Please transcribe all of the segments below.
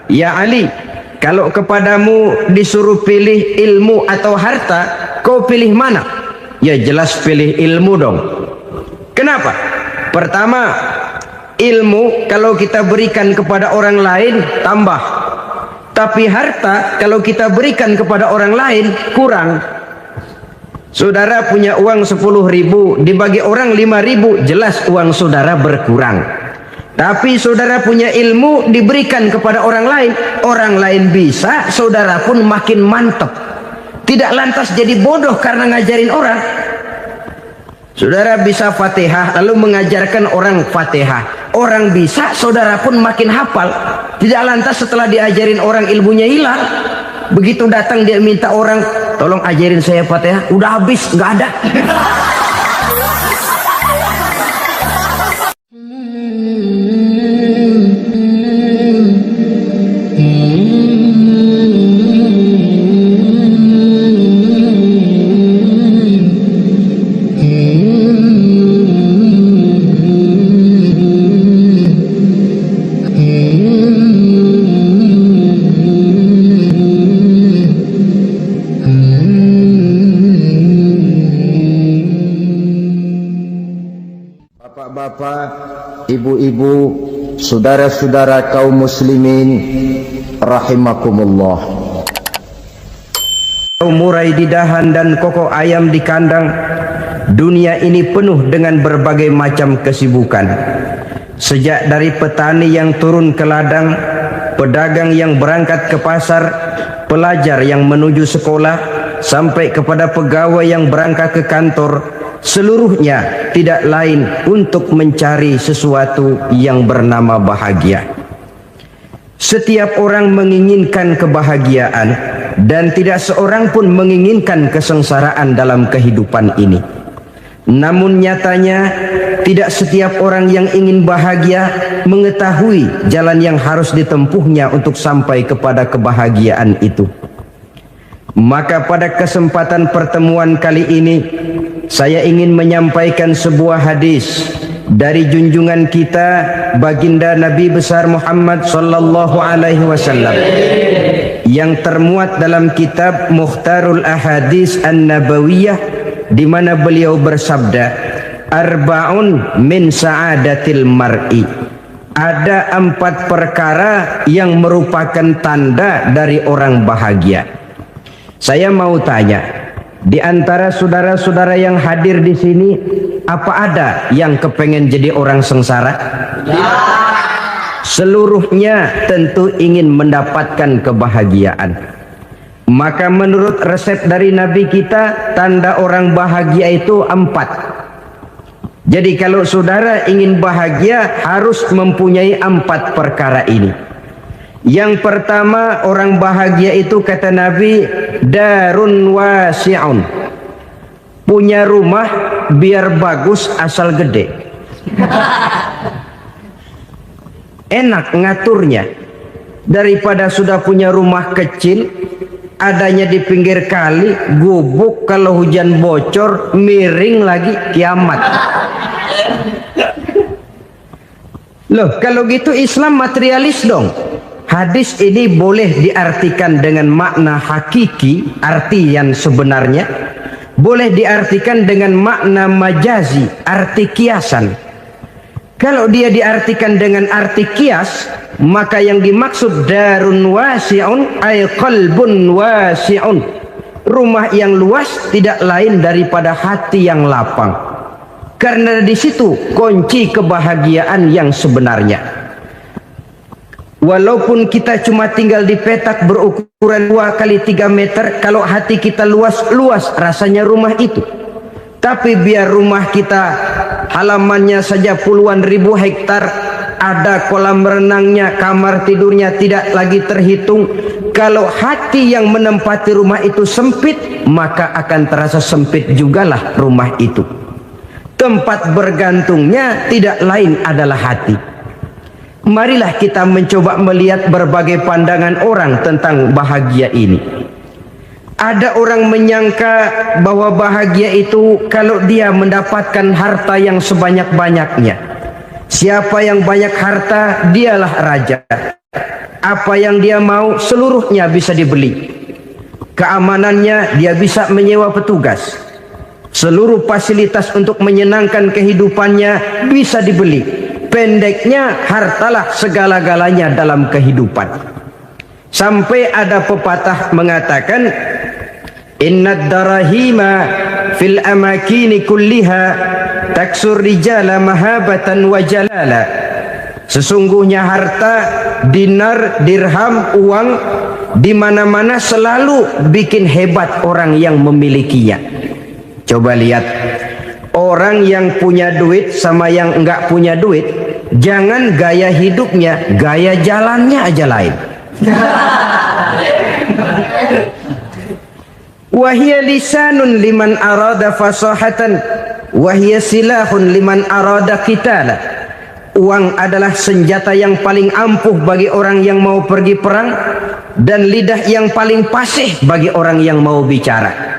Ya Ali, kalau kepadamu disuruh pilih ilmu atau harta, kau pilih mana? Ya jelas pilih ilmu dong. Kenapa? Pertama, ilmu kalau kita berikan kepada orang lain tambah. Tapi harta kalau kita berikan kepada orang lain kurang. Saudara punya uang 10.000, dibagi orang 5.000, jelas uang saudara berkurang. Tapi saudara punya ilmu diberikan kepada orang lain bisa, saudara pun makin mantap. Tidak lantas jadi bodoh karena ngajarin orang. Saudara bisa Fatihah lalu mengajarkan orang Fatihah. Orang bisa, saudara pun makin hafal. Tidak lantas setelah diajarin orang ilmunya hilang. Begitu datang dia minta orang, tolong ajarin saya Fatihah, udah habis, nggak ada. Bapak, ibu-ibu, saudara-saudara kaum muslimin rahimakumullah. Murai di dahan dan koko ayam di kandang, dunia ini penuh dengan berbagai macam kesibukan. Sejak dari petani yang turun ke ladang, pedagang yang berangkat ke pasar, pelajar yang menuju sekolah, sampai kepada pegawai yang berangkat ke kantor, seluruhnya tidak lain untuk mencari sesuatu yang bernama bahagia. Setiap orang menginginkan kebahagiaan dan tidak seorang pun menginginkan kesengsaraan dalam kehidupan ini. Namun nyatanya tidak setiap orang yang ingin bahagia mengetahui jalan yang harus ditempuhnya untuk sampai kepada kebahagiaan itu. Maka pada kesempatan pertemuan kali ini saya ingin menyampaikan sebuah hadis dari junjungan kita baginda Nabi besar Muhammad sallallahu alaihi wasallam yang termuat dalam kitab Mukhtarul Ahadits An-Nabawiyah, di mana beliau bersabda, arba'un min sa'adatil mar'i. Ada 4 perkara yang merupakan tanda dari orang bahagia. Saya mau tanya, di antara saudara-saudara yang hadir di sini, apa ada yang kepengen jadi orang sengsara? Ya. Seluruhnya tentu ingin mendapatkan kebahagiaan. Maka menurut resep dari Nabi kita, tanda orang bahagia itu 4. Jadi kalau saudara ingin bahagia, harus mempunyai 4 perkara ini. Yang pertama, orang bahagia itu kata Nabi, darun wasi'un. Punya rumah biar bagus asal gede. Enak ngaturnya. Daripada sudah punya rumah kecil, adanya di pinggir kali, gubuk, kalau hujan bocor, miring lagi, kiamat. Loh, kalau gitu Islam materialis dong. Hadis ini boleh diartikan dengan makna hakiki, arti yang sebenarnya. Boleh diartikan dengan makna majazi, arti kiasan. Kalau dia diartikan dengan arti kias, maka yang dimaksud darun wasi'un ay qalbun wasi'un. Rumah yang luas tidak lain daripada hati yang lapang. Karena di situ kunci kebahagiaan yang sebenarnya. Walaupun kita cuma tinggal di petak berukuran 2 kali 3 meter, kalau hati kita luas-luas rasanya rumah itu. Tapi biar rumah kita halamannya saja puluhan ribu hektar, ada kolam renangnya, kamar tidurnya tidak lagi terhitung. Kalau hati yang menempati rumah itu sempit, maka akan terasa sempit jugalah rumah itu. Tempat bergantungnya tidak lain adalah hati. Marilah kita mencoba melihat berbagai pandangan orang tentang bahagia ini. Ada orang menyangka bahwa bahagia itu kalau dia mendapatkan harta yang sebanyak-banyaknya. Siapa yang banyak harta, dialah raja. Apa yang dia mau seluruhnya bisa dibeli. Keamanannya dia bisa menyewa petugas. Seluruh fasilitas untuk menyenangkan kehidupannya bisa dibeli. Pendeknya, hartalah segala-galanya dalam kehidupan. Sampai ada pepatah mengatakan, innad darahima fil amakini kulliha taksur rijala mahabatan wa jalala. Sesungguhnya harta, dinar, dirham, uang di mana-mana selalu bikin hebat orang yang memilikinya. Coba lihat, orang yang punya duit sama yang enggak punya duit, jangan gaya hidupnya, gaya jalannya aja lain. Wahia lisanun liman arada fasahatan, wahia silahun liman arada qitala. Uang adalah senjata yang paling ampuh bagi orang yang mau pergi perang, dan lidah yang paling fasih bagi orang yang mau bicara.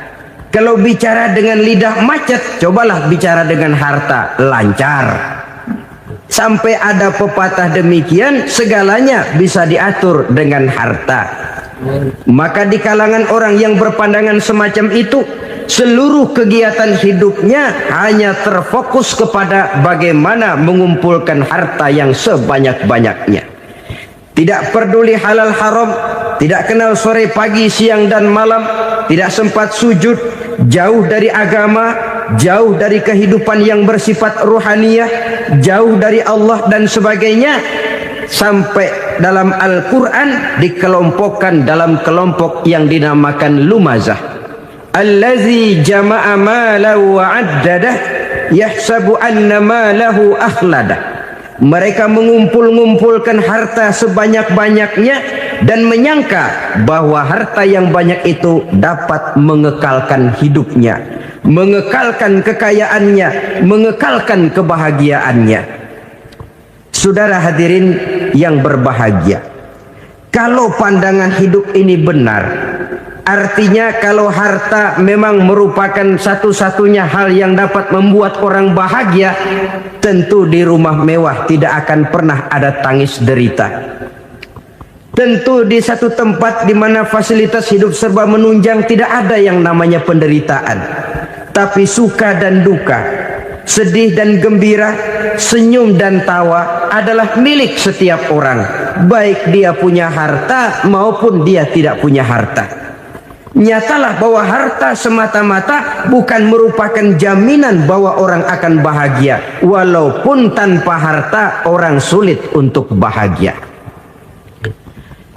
Kalau bicara dengan lidah macet, cobalah bicara dengan harta, lancar. Sampai ada pepatah demikian, segalanya bisa diatur dengan harta. Maka di kalangan orang yang berpandangan semacam itu, seluruh kegiatan hidupnya hanya terfokus kepada bagaimana mengumpulkan harta yang sebanyak-banyaknya. Tidak peduli halal haram, tidak kenal sore pagi siang dan malam, tidak sempat sujud, jauh dari agama, jauh dari kehidupan yang bersifat ruhaniyah, jauh dari Allah dan sebagainya. Sampai dalam Al-Quran dikelompokkan dalam kelompok yang dinamakan lumazah. Allazi jama'a malahu wa'addadah yahsabu anna malahu akhladah. Mereka mengumpul-ngumpulkan harta sebanyak-banyaknya dan menyangka bahwa harta yang banyak itu dapat mengekalkan hidupnya, mengekalkan kekayaannya, mengekalkan kebahagiaannya. Saudara hadirin yang berbahagia, kalau pandangan hidup ini benar, artinya kalau harta memang merupakan satu-satunya hal yang dapat membuat orang bahagia, tentu di rumah mewah tidak akan pernah ada tangis derita. Tentu di satu tempat di mana fasilitas hidup serba menunjang tidak ada yang namanya penderitaan. Tapi suka dan duka, sedih dan gembira, senyum dan tawa adalah milik setiap orang, baik dia punya harta maupun dia tidak punya harta. Nyatalah bahwa harta semata-mata bukan merupakan jaminan bahwa orang akan bahagia. Walaupun tanpa harta orang sulit untuk bahagia.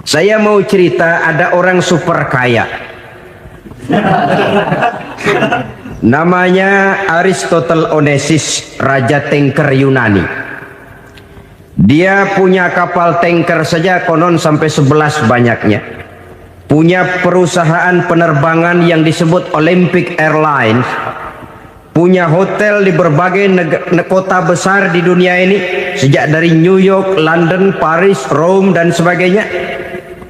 Saya mau cerita, ada orang super kaya. Namanya Aristotle Onesimus, Raja Tanker Yunani. Dia punya kapal tanker saja konon sampai 11 banyaknya. Punya perusahaan penerbangan yang disebut Olympic Airlines. Punya hotel di berbagai kota besar di dunia ini, sejak dari New York, London, Paris, Rome dan sebagainya.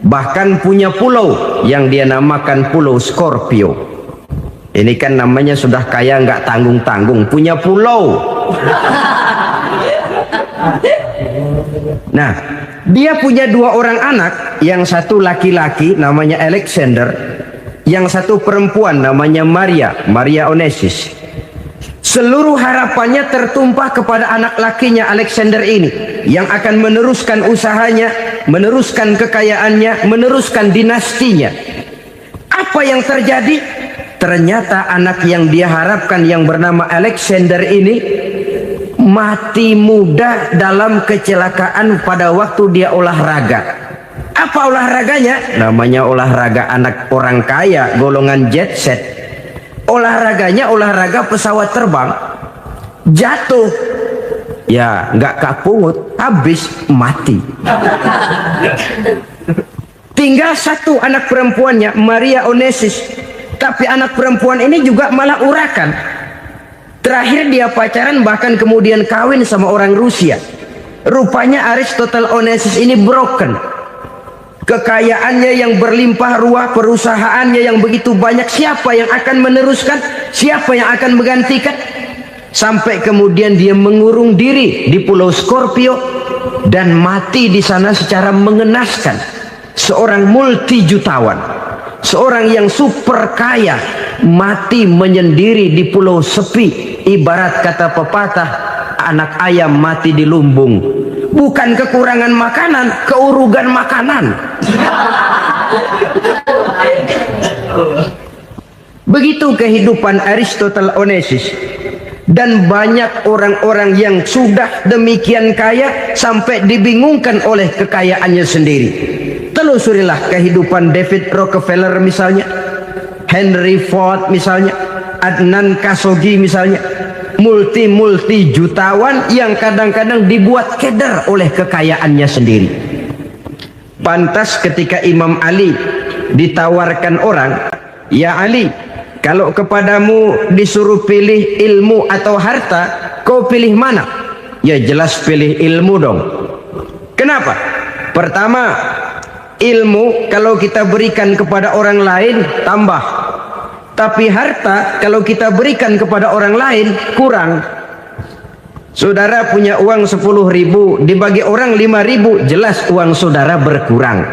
Bahkan punya pulau yang dia namakan Pulau Scorpio. Ini kan namanya sudah kaya nggak tanggung-tanggung, punya pulau. Nah, dia punya 2 orang anak, yang satu laki-laki namanya Alexander, yang satu perempuan namanya Maria Onesimus. Seluruh harapannya tertumpah kepada anak lakinya Alexander ini, yang akan meneruskan usahanya, meneruskan kekayaannya, meneruskan dinastinya. Apa yang terjadi? Ternyata anak yang dia harapkan yang bernama Alexander ini mati muda dalam kecelakaan pada waktu dia olahraga. Apa olahraganya? Namanya olahraga anak orang kaya, golongan jet set. Olahraganya olahraga pesawat terbang. Jatuh, ya nggak kapungut, habis mati. Tinggal satu anak perempuannya, Maria Onesimus. Tapi anak perempuan ini juga malah urakan. Terakhir dia pacaran, bahkan kemudian kawin sama orang Rusia. Rupanya Aristotle Onesimus ini broken. Kekayaannya yang berlimpah ruah, perusahaannya yang begitu banyak, siapa yang akan meneruskan? Siapa yang akan menggantikan? Sampai kemudian dia mengurung diri di Pulau Scorpio. dan mati di sana secara mengenaskan. Seorang multi jutawan, seorang yang super kaya, mati menyendiri di pulau sepi. Ibarat kata pepatah, anak ayam mati di lumbung. Bukan kekurangan makanan, keurugan makanan. Begitu kehidupan Aristotle Onassis. Dan banyak orang-orang yang sudah demikian kaya sampai dibingungkan oleh kekayaannya sendiri. Telusurilah kehidupan David Rockefeller misalnya, Henry Ford misalnya, Adnan Khashoggi misalnya. Multi jutawan yang kadang-kadang dibuat keder oleh kekayaannya sendiri. Pantas ketika Imam Ali ditawarkan orang, "Ya Ali, kalau kepadamu disuruh pilih ilmu atau harta, kau pilih mana?" Ya jelas pilih ilmu dong. Kenapa? Pertama, ilmu kalau kita berikan kepada orang lain tambah. Tapi harta kalau kita berikan kepada orang lain kurang. Saudara punya uang 10.000, dibagi orang 5.000, jelas uang saudara berkurang.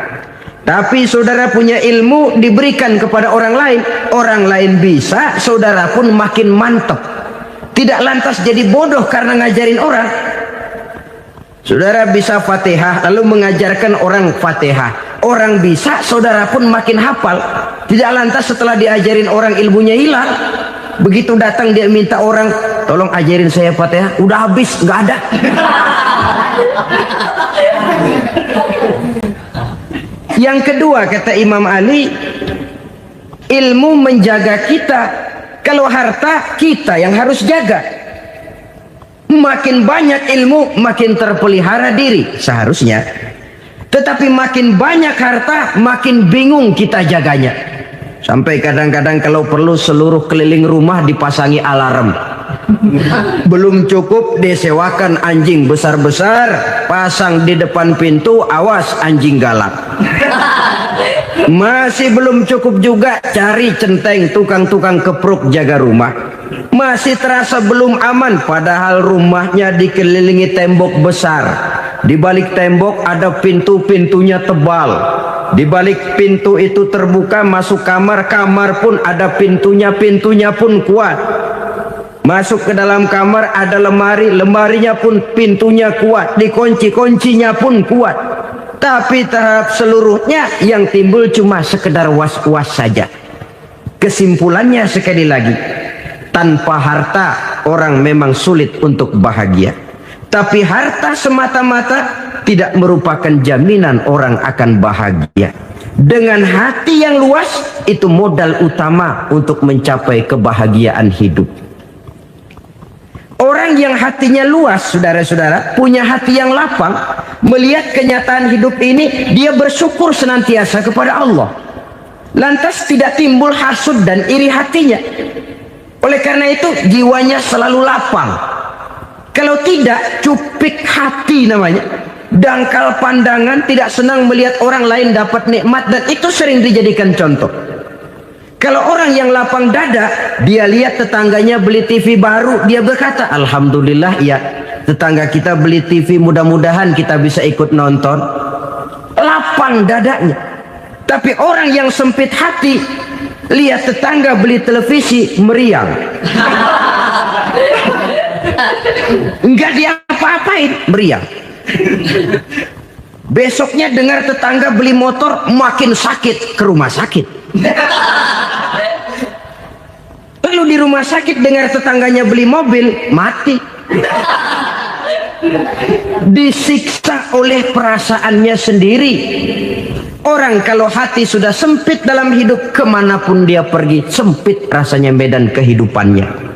Tapi saudara punya ilmu diberikan kepada orang lain bisa, saudara pun makin mantap. Tidak lantas jadi bodoh karena ngajarin orang. Saudara bisa Fatihah lalu mengajarkan orang Fatihah. Orang bisa, saudara pun makin hafal. Tidak lantas setelah diajarin orang ilmunya hilang. Begitu datang dia minta orang, "Tolong ajarin saya Fatihah." Udah habis, nggak ada. Yang kedua kata Imam Ali, ilmu menjaga kita. Kalau harta kita yang harus jaga. Makin banyak ilmu makin terpelihara diri seharusnya. Tetapi makin banyak harta makin bingung kita jaganya. Sampai kadang-kadang kalau perlu seluruh keliling rumah dipasangi alarm. Belum cukup disewakan anjing besar-besar, pasang di depan pintu, awas anjing galak. Masih belum cukup juga, cari centeng tukang-tukang kepruk jaga rumah. Masih terasa belum aman, padahal rumahnya dikelilingi tembok besar. Di balik tembok ada pintu-pintunya tebal. Di balik pintu itu terbuka masuk kamar, kamar pun ada pintunya, pintunya pun kuat. Masuk ke dalam kamar ada lemari, lemarinya pun pintunya kuat, dikunci, kuncinya pun kuat. Tapi terhadap seluruhnya yang timbul cuma sekedar was-was saja. Kesimpulannya sekali lagi, tanpa harta orang memang sulit untuk bahagia. Tapi harta semata-mata tidak merupakan jaminan orang akan bahagia. Dengan hati yang luas, itu modal utama untuk mencapai kebahagiaan hidup. Orang yang hatinya luas, saudara-saudara, punya hati yang lapang, melihat kenyataan hidup ini, dia bersyukur senantiasa kepada Allah. Lantas tidak timbul hasud dan iri hatinya. Oleh karena itu, jiwanya selalu lapang. Kalau tidak, cupik hati namanya. Dangkal pandangan, tidak senang melihat orang lain dapat nikmat, dan itu sering dijadikan contoh. Kalau orang yang lapang dada, dia lihat tetangganya beli TV baru, dia berkata, "Alhamdulillah ya, tetangga kita beli TV, mudah-mudahan kita bisa ikut nonton." Lapang dadanya. Tapi orang yang sempit hati, lihat tetangga beli televisi, meriang. Enggak diapa-apain, meriang. Besoknya dengar tetangga beli motor, makin sakit, ke rumah sakit. Lalu di rumah sakit dengar tetangganya beli mobil, mati. Disiksa oleh perasaannya sendiri. Orang kalau hati sudah sempit dalam hidup, kemanapun dia pergi, sempit rasanya medan kehidupannya.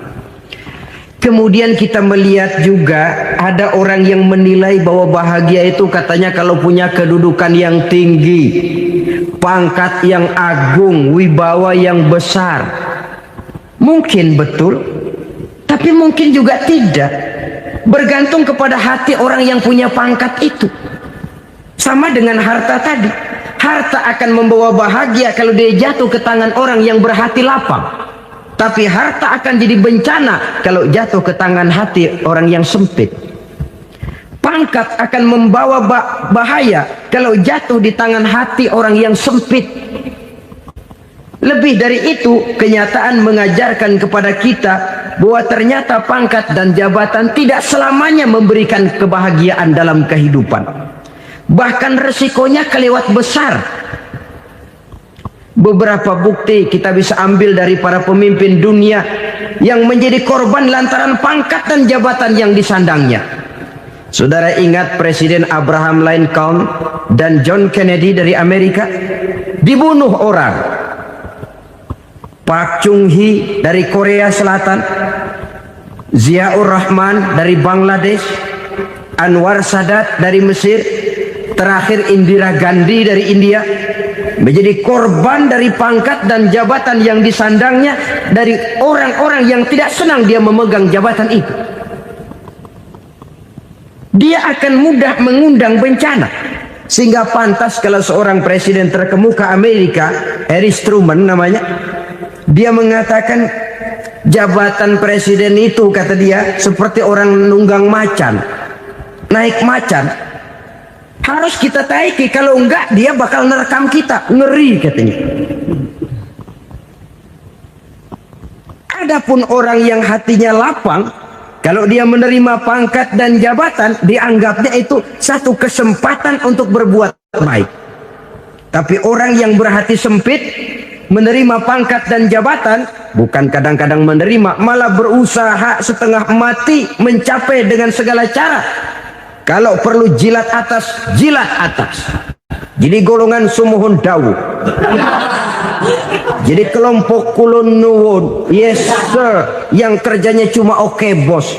Kemudian kita melihat juga ada orang yang menilai bahwa bahagia itu katanya kalau punya kedudukan yang tinggi, pangkat yang agung, wibawa yang besar. Mungkin betul, tapi mungkin juga tidak. Bergantung kepada hati orang yang punya pangkat itu. Sama dengan harta tadi. Harta akan membawa bahagia kalau dia jatuh ke tangan orang yang berhati lapang. Tapi harta akan jadi bencana kalau jatuh ke tangan hati orang yang sempit. Pangkat akan membawa bahaya kalau jatuh di tangan hati orang yang sempit. Lebih dari itu, kenyataan mengajarkan kepada kita bahwa ternyata pangkat dan jabatan tidak selamanya memberikan kebahagiaan dalam kehidupan. Bahkan resikonya kelewat besar. Beberapa bukti kita bisa ambil dari para pemimpin dunia yang menjadi korban lantaran pangkat dan jabatan yang disandangnya. Saudara ingat Presiden Abraham Lincoln dan John Kennedy dari Amerika? Dibunuh orang. Park Chung-hee dari Korea Selatan, Ziaur Rahman dari Bangladesh, Anwar Sadat dari Mesir, terakhir Indira Gandhi dari India, menjadi korban dari pangkat dan jabatan yang disandangnya dari orang-orang yang tidak senang dia memegang jabatan itu. Dia akan mudah mengundang bencana. Sehingga pantas kalau seorang presiden terkemuka Amerika, Harry Truman namanya, dia mengatakan jabatan presiden itu, kata dia, seperti orang nunggang macan, naik macan. Harus kita taiki, kalau enggak dia bakal nerekam kita, ngeri katanya. Adapun orang yang hatinya lapang, kalau dia menerima pangkat dan jabatan, dianggapnya itu satu kesempatan untuk berbuat baik. Tapi orang yang berhati sempit, menerima pangkat dan jabatan, bukan kadang-kadang menerima, malah berusaha setengah mati mencapai dengan segala cara. Kalau perlu jilat atas, jilat atas. Jadi golongan sumuhun dawu. Jadi kelompok kulon nuwun, yes sir, yang kerjanya cuma oke bos.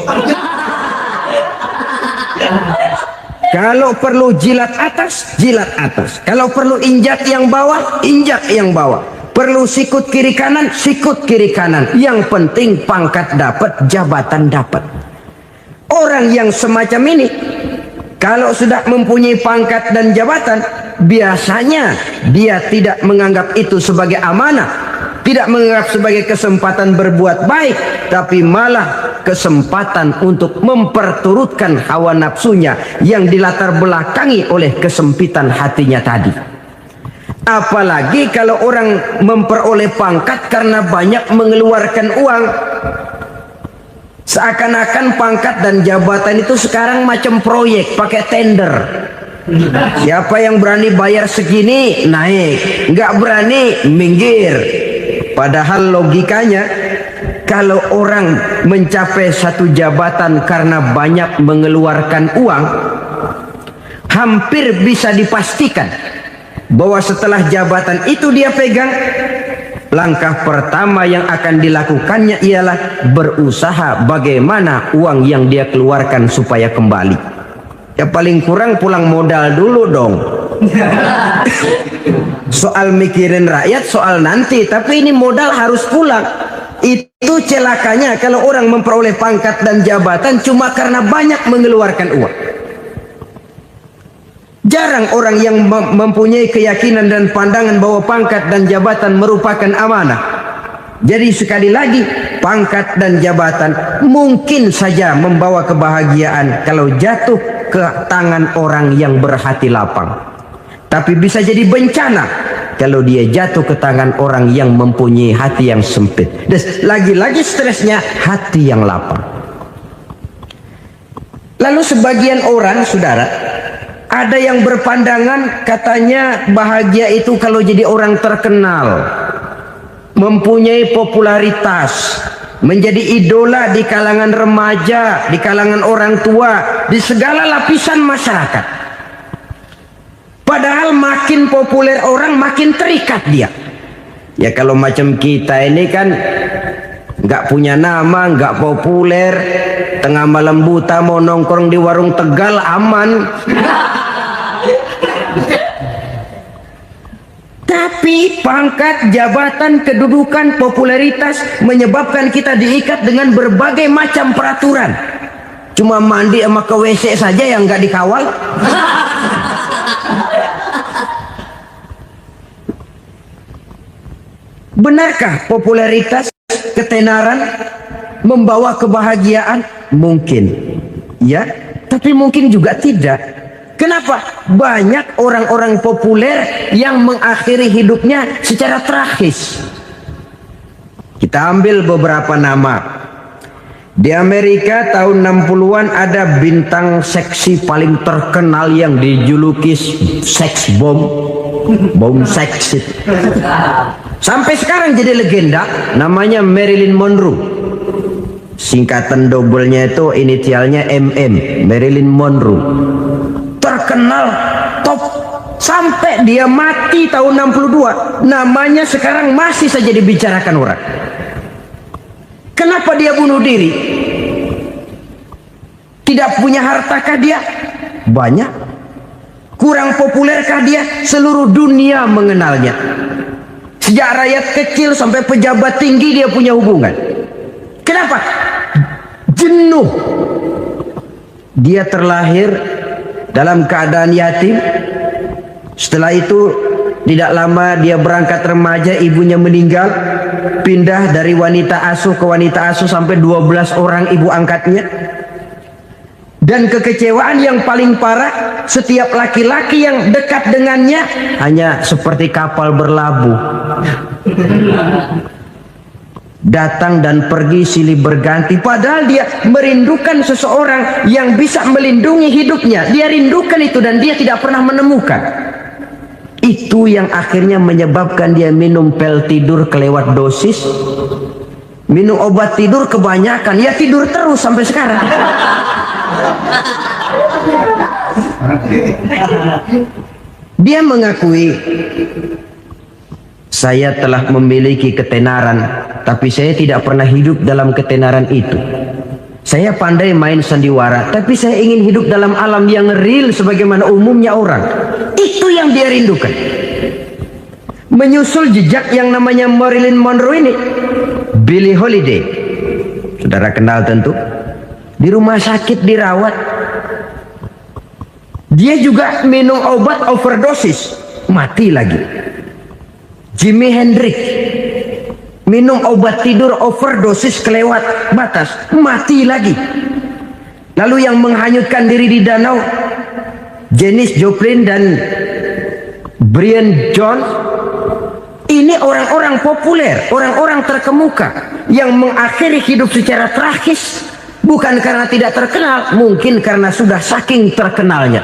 Kalau perlu jilat atas, jilat atas. Kalau perlu injak yang bawah, injak yang bawah. Perlu sikut kiri kanan, sikut kiri kanan. Yang penting pangkat dapat, jabatan dapat. Orang yang semacam ini, kalau sudah mempunyai pangkat dan jabatan, biasanya dia tidak menganggap itu sebagai amanah, tidak menganggap sebagai kesempatan berbuat baik, tapi malah kesempatan untuk memperturutkan hawa nafsunya yang dilatar belakangi oleh kesempitan hatinya tadi. Apalagi kalau orang memperoleh pangkat karena banyak mengeluarkan uang. Seakan-akan pangkat dan jabatan itu sekarang macam proyek, pakai tender. Siapa yang berani bayar segini naik, nggak berani minggir. Padahal logikanya, kalau orang mencapai satu jabatan karena banyak mengeluarkan uang, hampir bisa dipastikan bahwa setelah jabatan itu dia pegang, langkah pertama yang akan dilakukannya ialah berusaha bagaimana uang yang dia keluarkan supaya kembali. Ya paling kurang pulang modal dulu dong. Soal mikirin rakyat soal nanti, tapi ini modal harus pulang. Itu celakanya kalau orang memperoleh pangkat dan jabatan cuma karena banyak mengeluarkan uang. Jarang orang yang mempunyai keyakinan dan pandangan bahwa pangkat dan jabatan merupakan amanah. Jadi sekali lagi, pangkat dan jabatan mungkin saja membawa kebahagiaan kalau jatuh ke tangan orang yang berhati lapang. Tapi bisa jadi bencana kalau dia jatuh ke tangan orang yang mempunyai hati yang sempit. Dan lagi-lagi stresnya hati yang lapang. Lalu sebagian orang, saudara, ada yang berpandangan katanya bahagia itu kalau jadi orang terkenal, mempunyai popularitas, menjadi idola di kalangan remaja, di kalangan orang tua, di segala lapisan masyarakat. Padahal makin populer orang makin terikat dia. Ya kalau macam kita ini kan nggak punya nama, nggak populer, tengah malam buta mau nongkrong di warung Tegal aman. Tapi pangkat, jabatan, kedudukan, popularitas menyebabkan kita diikat dengan berbagai macam peraturan. Cuma mandi sama ke WC saja yang nggak dikawal. Benarkah popularitas, ketenaran membawa kebahagiaan? Mungkin, ya. tapi mungkin juga tidak. Kenapa? Banyak orang-orang populer yang mengakhiri hidupnya secara tragis. Kita ambil beberapa nama. Di Amerika tahun 60-an ada bintang seksi paling terkenal yang dijuluki sex bomb. Bom seks. Sampai sekarang jadi legenda, namanya Marilyn Monroe. Singkatan double-nya itu inisialnya MM, Marilyn Monroe. Terkenal, top, sampai dia mati tahun 62. Namanya sekarang masih saja dibicarakan orang. Kenapa dia bunuh diri? Tidak punya hartakah dia? Banyak. Kurang populerkah dia? Seluruh dunia mengenalnya. Sejak rakyat kecil sampai pejabat tinggi dia punya hubungan. Kenapa? Jenuh. Dia terlahir dalam keadaan yatim. Setelah itu tidak lama dia berangkat remaja, ibunya meninggal. Pindah dari wanita asuh ke wanita asuh sampai 12 orang ibu angkatnya. Dan kekecewaan yang paling parah, setiap laki-laki yang dekat dengannya hanya seperti kapal berlabuh. Datang dan pergi silih berganti, padahal dia merindukan seseorang yang bisa melindungi hidupnya. Dia rindukan itu dan dia tidak pernah menemukan. Itu yang akhirnya menyebabkan dia minum pil tidur kelewat dosis, minum obat tidur kebanyakan, ya tidur terus sampai sekarang. Dia mengakui, saya telah memiliki ketenaran, tapi saya tidak pernah hidup dalam ketenaran itu. Saya pandai main sandiwara, tapi saya ingin hidup dalam alam yang real sebagaimana umumnya orang. Itu yang dia rindukan. Menyusul jejak yang namanya Marilyn Monroe ini, Billie Holiday, saudara kenal tentu, di rumah sakit dirawat. Dia juga minum obat overdosis, mati lagi. Jimi Hendrix minum obat tidur overdosis kelewat batas, mati lagi. Lalu yang menghanyutkan diri di danau, Janis Joplin dan Brian Jones. Ini orang-orang populer, orang-orang terkemuka yang mengakhiri hidup secara tragis, bukan karena tidak terkenal, mungkin karena sudah saking terkenalnya.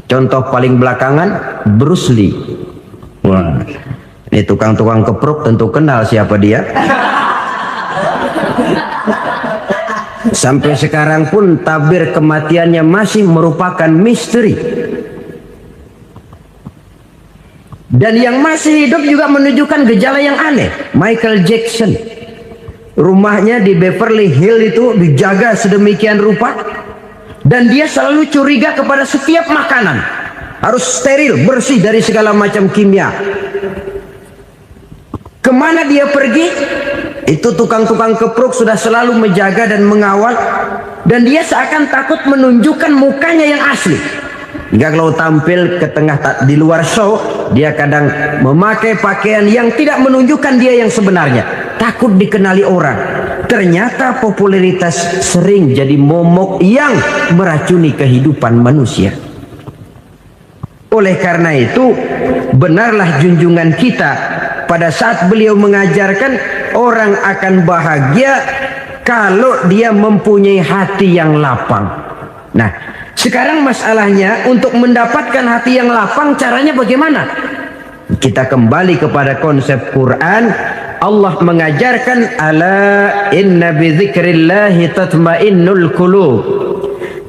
Contoh paling belakangan, Bruce Lee. Wah, ini tukang-tukang keprok tentu kenal siapa dia. Sampai sekarang pun tabir kematiannya masih merupakan misteri. Dan yang masih hidup juga menunjukkan gejala yang aneh. Michael Jackson, rumahnya di Beverly Hills itu dijaga sedemikian rupa, dan dia selalu curiga kepada setiap makanan harus steril, bersih dari segala macam kimia. Kemana dia pergi, itu tukang-tukang keprok sudah selalu menjaga dan mengawal, dan dia seakan takut menunjukkan mukanya yang asli. Jika kalau tampil ke tengah di luar show, dia kadang memakai pakaian yang tidak menunjukkan dia yang sebenarnya, takut dikenali orang. Ternyata popularitas sering jadi momok yang meracuni kehidupan manusia. Oleh karena itu, benarlah junjungan kita pada saat beliau mengajarkan orang akan bahagia kalau dia mempunyai hati yang lapang. Nah, sekarang masalahnya untuk mendapatkan hati yang lapang, caranya bagaimana? Kita kembali kepada konsep Quran. Allah mengajarkan, ala inna bi dzikrillahi tatmainnul qulub.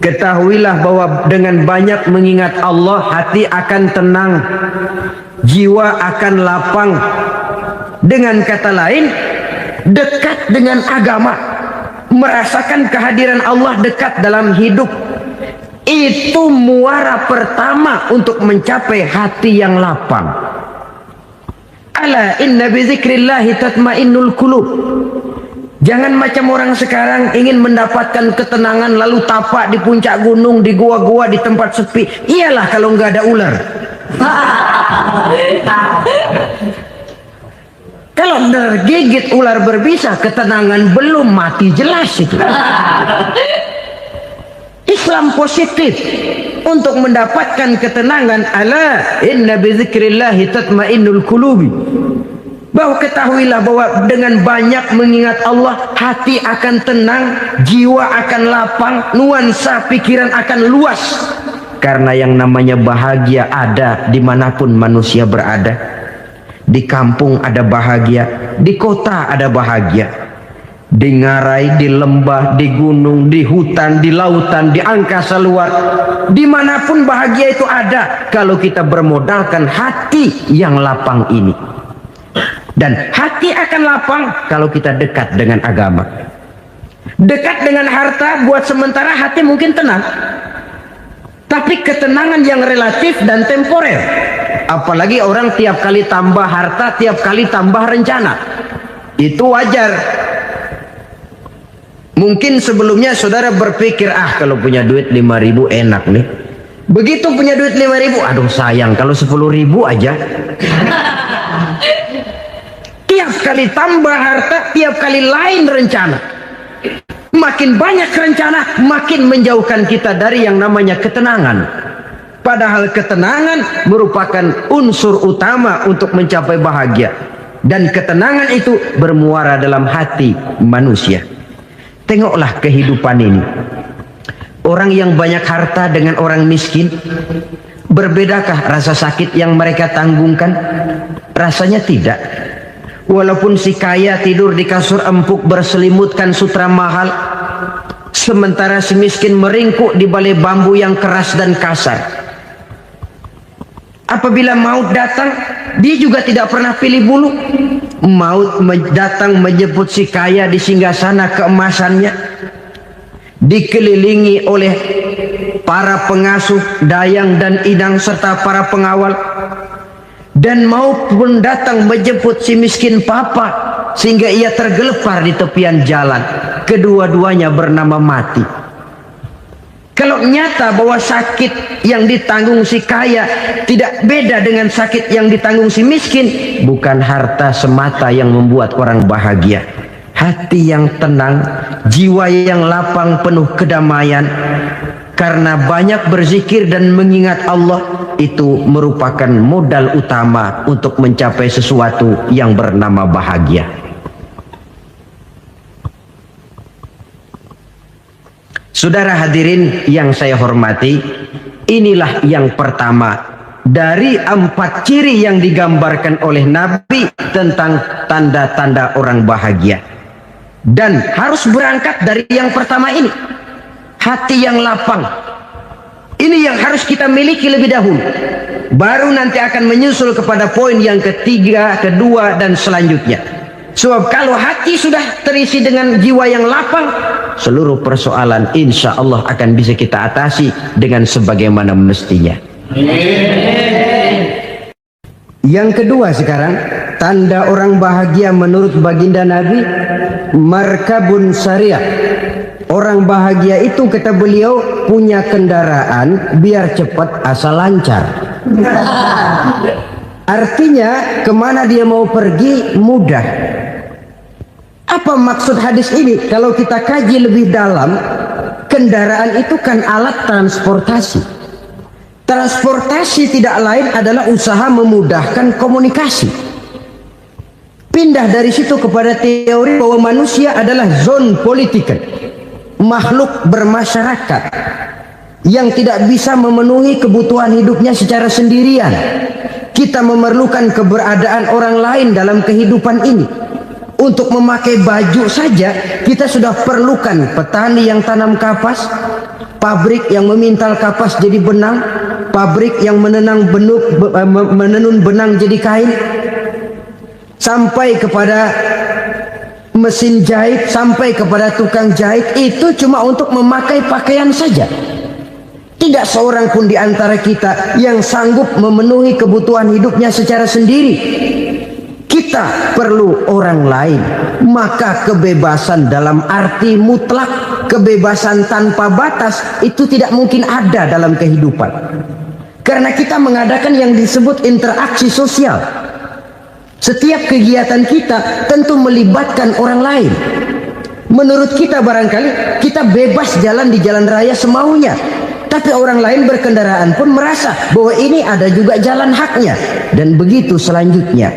Ketahuilah bahwa dengan banyak mengingat Allah, hati akan tenang, jiwa akan lapang. Dengan kata lain, dekat dengan agama, merasakan kehadiran Allah dekat dalam hidup. Itu muara pertama untuk mencapai hati yang lapang. Ala inna bi dzikrillahi tatmainnul qulub. Jangan macam orang sekarang ingin mendapatkan ketenangan lalu tapak di puncak gunung, di gua-gua, di tempat sepi. Iyalah kalau nggak ada ular. Kalau tergigit ular berbisa, ketenangan belum, mati jelas itu. Islam positif untuk mendapatkan ketenangan. Ala inna bizikrillahi tatmainnul qulubi. Bahwa ketahuilah bahwa dengan banyak mengingat Allah, hati akan tenang, jiwa akan lapang, nuansa pikiran akan luas. Karena yang namanya bahagia ada dimanapun manusia berada. Di kampung ada bahagia, di kota ada bahagia. Di ngarai, di lembah, di gunung, di hutan, di lautan, di angkasa luar, dimanapun bahagia itu ada kalau kita bermodalkan hati yang lapang ini. Dan hati akan lapang kalau kita dekat dengan agama. Dekat dengan harta buat sementara hati mungkin tenang, tapi ketenangan yang relatif dan temporer. Apalagi orang tiap kali tambah harta, tiap kali tambah rencana, itu wajar. Mungkin sebelumnya saudara berpikir, kalau punya duit 5.000 enak nih. Begitu punya duit 5.000, aduh sayang kalau 10.000 aja. Tiap kali tambah harta, tiap kali lain rencana. Makin banyak rencana, makin menjauhkan kita dari yang namanya ketenangan. Padahal ketenangan merupakan unsur utama untuk mencapai bahagia. Dan ketenangan itu bermuara dalam hati manusia. Tengoklah kehidupan ini. Orang yang banyak harta dengan orang miskin, berbedakah rasa sakit yang mereka tanggungkan? Rasanya tidak. Walaupun si kaya tidur di kasur empuk berselimutkan sutra mahal, sementara si miskin meringkuk di balai bambu yang keras dan kasar. Apabila maut datang, dia juga tidak pernah pilih bulu. Maut datang menjemput si kaya di singgasana keemasannya, dikelilingi oleh para pengasuh, dayang dan idang serta para pengawal. Dan maut pun datang menjemput si miskin papa sehingga ia tergelepar di tepian jalan. Kedua-duanya bernama mati. Kalau nyata bahwa sakit yang ditanggung si kaya tidak beda dengan sakit yang ditanggung si miskin, bukan harta semata yang membuat orang bahagia. Hati yang tenang, jiwa yang lapang penuh kedamaian. Karena banyak berzikir dan mengingat Allah, itu merupakan modal utama untuk mencapai sesuatu yang bernama bahagia. Saudara hadirin yang saya hormati, inilah yang pertama dari 4 ciri yang digambarkan oleh Nabi tentang tanda-tanda orang bahagia. Dan harus berangkat dari yang pertama ini, hati yang lapang. Ini yang harus kita miliki lebih dahulu. Baru nanti akan menyusul kepada poin yang ketiga, kedua, dan selanjutnya. Sebab kalau hati sudah terisi dengan jiwa yang lapang, seluruh persoalan insya Allah akan bisa kita atasi dengan sebagaimana mestinya. Yang kedua sekarang, tanda orang bahagia menurut baginda Nabi, markabun syariah. Orang bahagia itu kata beliau punya kendaraan biar cepat asal lancar. Artinya kemana dia mau pergi mudah. Apa maksud hadis ini? Kalau kita kaji lebih dalam, kendaraan itu kan alat transportasi. Transportasi tidak lain adalah usaha memudahkan komunikasi. Pindah dari situ kepada teori bahwa manusia adalah zon political, makhluk bermasyarakat yang tidak bisa memenuhi kebutuhan hidupnya secara sendirian. Kita memerlukan keberadaan orang lain dalam kehidupan ini. Untuk memakai baju saja kita sudah perlukan petani yang tanam kapas, pabrik yang memintal kapas jadi benang, pabrik yang menenun benang jadi kain, sampai kepada mesin jahit, sampai kepada tukang jahit. Itu cuma untuk memakai pakaian saja. Tidak seorang pun di antara kita yang sanggup memenuhi kebutuhan hidupnya secara sendiri. Kita perlu orang lain. Maka kebebasan dalam arti mutlak, kebebasan tanpa batas, itu tidak mungkin ada dalam kehidupan. Karena kita mengadakan yang disebut interaksi sosial. Setiap kegiatan kita tentu melibatkan orang lain. Menurut kita barangkali kita bebas jalan di jalan raya semaunya, tapi orang lain berkendaraan pun merasa bahwa ini ada juga jalan haknya, dan begitu selanjutnya.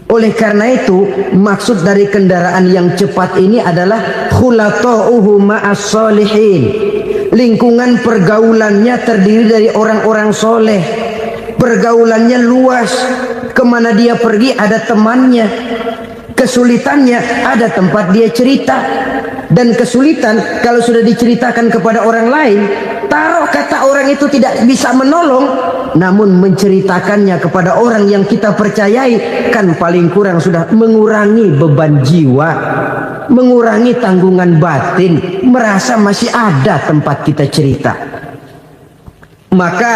Oleh karena itu, maksud dari kendaraan yang cepat ini adalah khulata'uhu ma'as solihin. Lingkungan pergaulannya terdiri dari orang-orang soleh. Pergaulannya luas. Kemana dia pergi ada temannya. Kesulitannya ada tempat dia cerita. Dan kesulitan kalau sudah diceritakan kepada orang lain, taruh kata orang itu tidak bisa menolong, namun menceritakannya kepada orang yang kita percayai, kan paling kurang sudah mengurangi beban jiwa, mengurangi tanggungan batin, merasa masih ada tempat kita cerita. Maka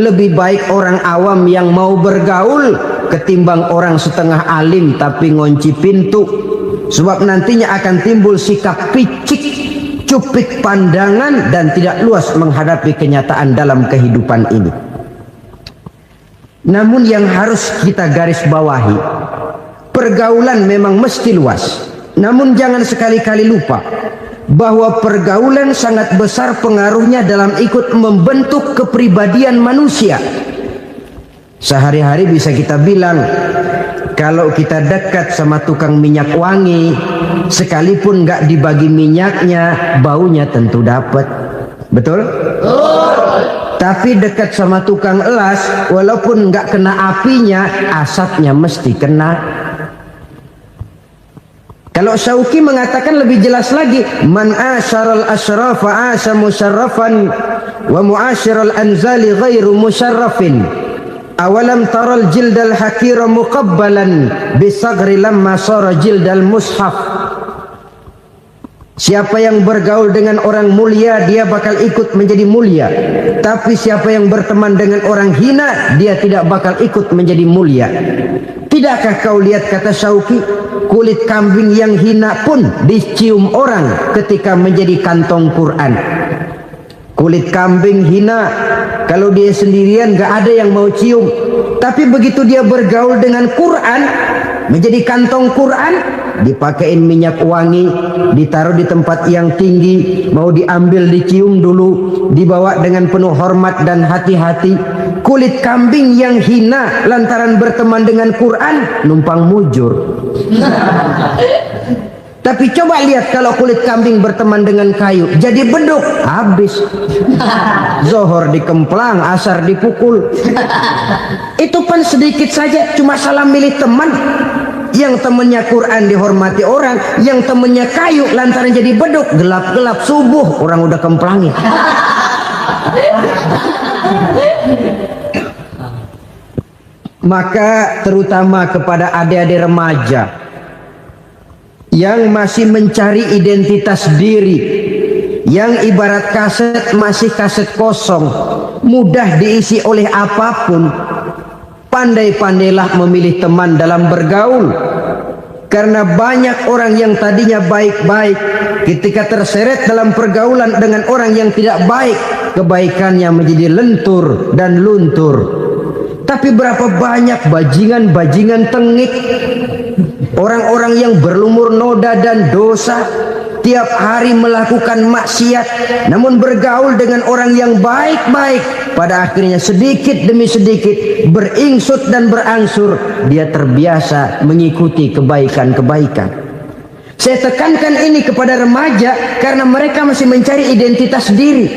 lebih baik orang awam yang mau bergaul ketimbang orang setengah alim tapi ngunci pintu. Sebab nantinya akan timbul sikap picik, cupik pandangan, dan tidak luas menghadapi kenyataan dalam kehidupan ini. Namun yang harus kita garis bawahi, pergaulan memang mesti luas. Namun jangan sekali-kali lupa bahwa pergaulan sangat besar pengaruhnya dalam ikut membentuk kepribadian manusia. Sehari-hari bisa kita bilang, kalau kita dekat sama tukang minyak wangi, sekalipun nggak dibagi minyaknya, baunya tentu dapat. Betul? Tapi dekat sama tukang elas, walaupun nggak kena apinya, asapnya mesti kena. Kalau Syauqi mengatakan lebih jelas lagi, man asyaral asyrafa asa musyarrafan wa muasyiral anzali ghairu musyarrafin. Awalam taral jildal hakira muqabbalan bisagri lamma sara jildal mushaf. Siapa yang bergaul dengan orang mulia, dia bakal ikut menjadi mulia. Tapi siapa yang berteman dengan orang hina, dia tidak bakal ikut menjadi mulia. Tidakkah kau lihat, kata Syauqi, kulit kambing yang hina pun dicium orang ketika menjadi kantong Quran. Kulit kambing hina, kalau dia sendirian gak ada yang mau cium. Tapi begitu dia bergaul dengan Quran, menjadi kantong Quran, dipakein minyak wangi, ditaruh di tempat yang tinggi, mau diambil dicium dulu, dibawa dengan penuh hormat dan hati-hati. Kulit kambing yang hina lantaran berteman dengan Quran, numpang mujur. Tapi coba lihat kalau kulit kambing berteman dengan kayu, jadi beduk, habis. Zohor dikemplang, asar dipukul. Itu pun sedikit saja, cuma salah milih teman. Yang temannya Quran dihormati orang, yang temannya kayu lantaran jadi beduk, gelap-gelap subuh orang udah kemplangin. Maka terutama kepada adik-adik remaja yang masih mencari identitas diri, yang ibarat kaset masih kaset kosong, mudah diisi oleh apapun, pandai-pandailah memilih teman dalam bergaul. Karena banyak orang yang tadinya baik-baik, ketika terseret dalam pergaulan dengan orang yang tidak baik, kebaikannya menjadi lentur dan luntur. Tapi berapa banyak bajingan-bajingan tengik, orang-orang yang berlumur noda dan dosa, tiap hari melakukan maksiat, namun bergaul dengan orang yang baik-baik, pada akhirnya sedikit demi sedikit beringsut dan berangsur dia terbiasa mengikuti kebaikan-kebaikan. Saya tekankan ini kepada remaja karena mereka masih mencari identitas diri.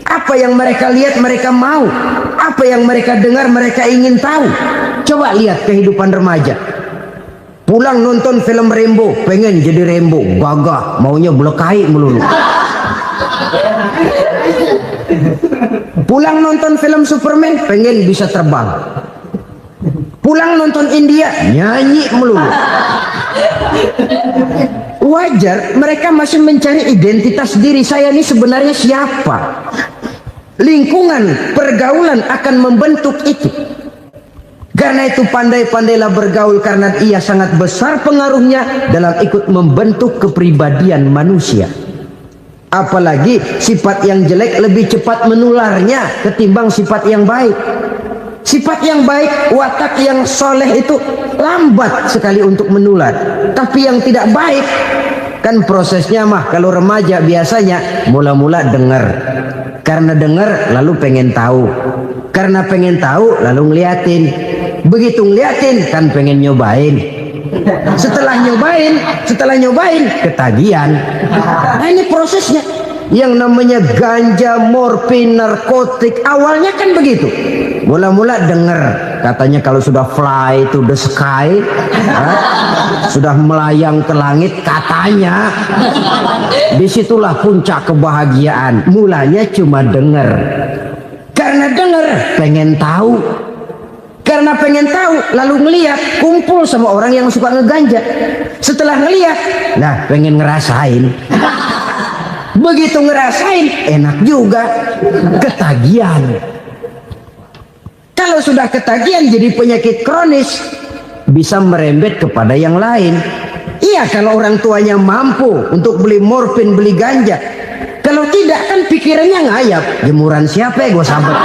Apa yang mereka lihat mereka mau, apa yang mereka dengar mereka ingin tahu. Coba lihat kehidupan remaja. Pulang nonton film Rambo, pengen jadi Rambo, gagah, maunya belekai melulu. Pulang nonton film Superman, pengen bisa terbang. Pulang nonton India, nyanyi melulu. Wajar, mereka masih mencari identitas diri. Saya ini sebenarnya siapa? Lingkungan, pergaulan akan membentuk itu. Karena itu pandai-pandailah bergaul, karena ia sangat besar pengaruhnya dalam ikut membentuk kepribadian manusia. Apalagi sifat yang jelek lebih cepat menularnya ketimbang sifat yang baik. Sifat yang baik, watak yang soleh itu lambat sekali untuk menular. Tapi yang tidak baik Kan prosesnya mah kalau remaja biasanya mula-mula dengar. Karena dengar lalu pengen tahu. Karena pengen tahu lalu ngeliatin. Begitu ngeliatin kan pengen nyobain. Setelah nyobain ketagihan. Nah ini prosesnya. Yang namanya ganja, morfin, narkotik awalnya kan begitu. Mula-mula dengar katanya kalau sudah fly to the sky, sudah melayang ke langit katanya, disitulah puncak kebahagiaan. Mulanya cuma dengar. Karena dengar pengen tahu. Karena pengen tahu lalu ngeliat, kumpul sama orang yang suka ngeganja. Setelah ngeliat, nah pengen ngerasain. Begitu ngerasain enak juga, ketagihan. Kalau sudah ketagihan jadi penyakit kronis, bisa merembet kepada yang lain. Iya kalau orang tuanya mampu untuk beli morfin, beli ganja. Kalau tidak kan pikirannya ngayap, jemuran siapa ya gue sahabat.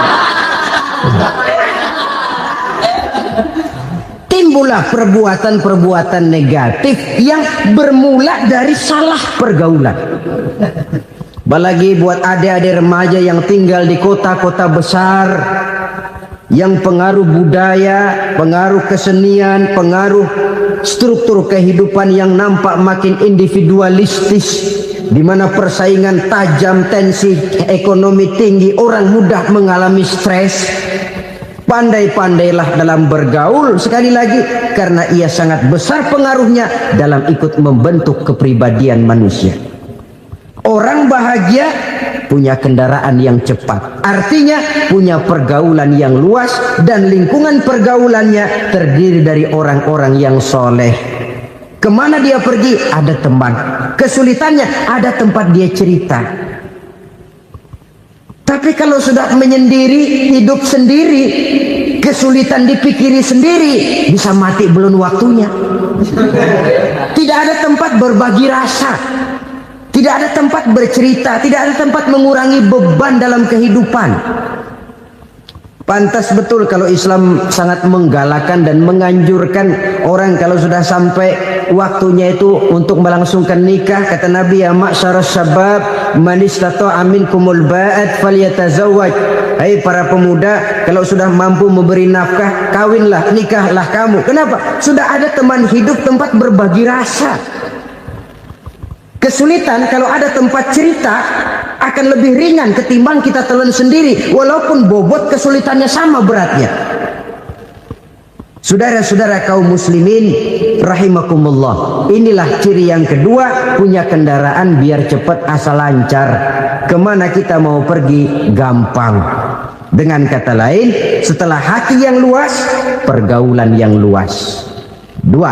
Timbullah perbuatan-perbuatan negatif yang bermula dari salah pergaulan. Apalagi buat adik-adik remaja yang tinggal di kota-kota besar, yang pengaruh budaya, pengaruh kesenian, pengaruh struktur kehidupan yang nampak makin individualistis, di mana persaingan tajam, tensi ekonomi tinggi, orang mudah mengalami stres. Pandai-pandailah dalam bergaul, sekali lagi karena ia sangat besar pengaruhnya dalam ikut membentuk kepribadian manusia. Orang bahagia punya kendaraan yang cepat, artinya punya pergaulan yang luas, dan lingkungan pergaulannya terdiri dari orang-orang yang soleh. Kemana dia pergi ada teman, kesulitannya ada tempat dia cerita. Tapi kalau sudah menyendiri, hidup sendiri, kesulitan dipikiri sendiri, bisa mati belum waktunya. Tidak ada tempat berbagi rasa, tidak ada tempat bercerita, tidak ada tempat mengurangi beban dalam kehidupan. Pantas betul kalau Islam sangat menggalakkan dan menganjurkan orang kalau sudah sampai waktunya itu untuk melangsungkan nikah. Kata Nabi, ya ma'syaras syabab man istata'a minkumul ba'at falyatazawwaj. Hai para pemuda, kalau sudah mampu memberi nafkah, kawinlah, nikahlah kamu. Kenapa? Sudah ada teman hidup, tempat berbagi rasa. Kesulitan kalau ada tempat cerita akan lebih ringan ketimbang kita telan sendiri, walaupun bobot kesulitannya sama beratnya. Saudara-saudara kaum muslimin rahimakumullah, inilah ciri yang kedua, punya kendaraan biar cepat asal lancar. Kemana kita mau pergi gampang. Dengan kata lain, setelah hati yang luas, pergaulan yang luas. Dua.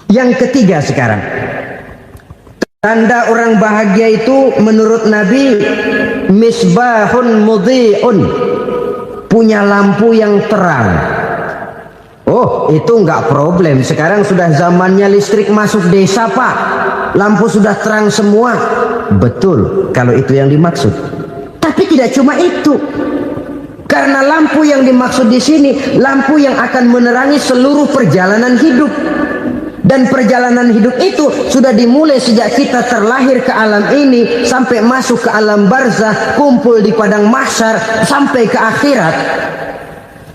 Yang ketiga sekarang, tanda orang bahagia itu menurut Nabi, misbahun mudhi'un, punya lampu yang terang. Oh, itu enggak problem. Sekarang sudah zamannya listrik masuk desa, Pak. Lampu sudah terang semua. Betul, kalau itu yang dimaksud. Tapi tidak cuma itu. Karena lampu yang dimaksud di sini, lampu yang akan menerangi seluruh perjalanan hidup. Dan perjalanan hidup itu sudah dimulai sejak kita terlahir ke alam ini sampai masuk ke alam barzah, kumpul di padang mahsyar sampai ke akhirat.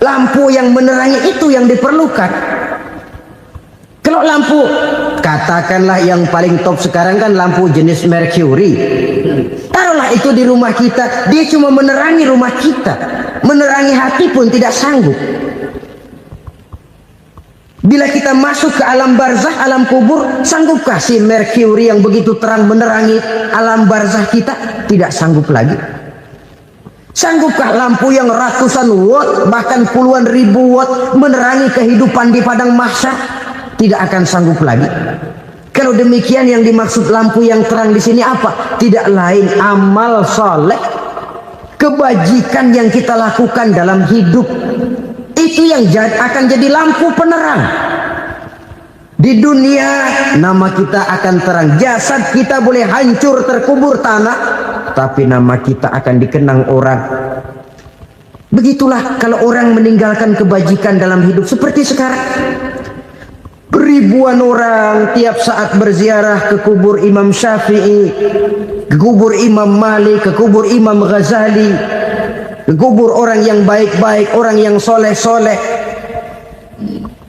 Lampu yang menerangi itu yang diperlukan. Kalau lampu, katakanlah yang paling top sekarang kan lampu jenis Mercury. Taruhlah itu di rumah kita, dia cuma menerangi rumah kita, menerangi hati pun tidak sanggup. Bila kita masuk ke alam barzah, alam kubur, sanggupkah si Mercury yang begitu terang menerangi alam barzah kita? Tidak sanggup lagi. Sanggupkah lampu yang ratusan watt, bahkan puluhan ribu watt menerangi kehidupan di padang mahsyar? Tidak akan sanggup lagi. Kalau demikian, yang dimaksud lampu yang terang di sini apa? Tidak lain amal soleh, kebajikan yang kita lakukan dalam hidup. Itu yang akan jadi lampu penerang. Di dunia nama kita akan terang. Jasad kita boleh hancur terkubur tanah, tapi nama kita akan dikenang orang. Begitulah kalau orang meninggalkan kebajikan dalam hidup seperti sekarang. Ribuan orang tiap saat berziarah ke kubur Imam Syafi'i, ke kubur Imam Malik, ke kubur Imam Ghazali, ke kubur orang yang baik-baik, orang yang soleh-soleh.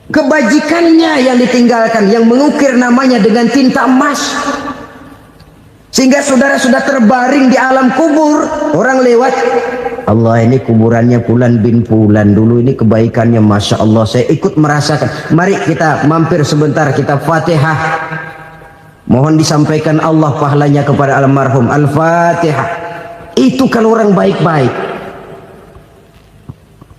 Kebajikannya yang ditinggalkan, yang mengukir namanya dengan tinta emas. Sehingga saudara sudah terbaring di alam kubur, orang lewat, Allah, ini kuburannya Fulan bin Fulan, dulu ini kebaikannya Masya Allah, saya ikut merasakan. Mari kita mampir sebentar, kita Fatihah. Mohon disampaikan Allah pahalanya kepada almarhum. Al-Fatihah. Itu kalau orang baik-baik.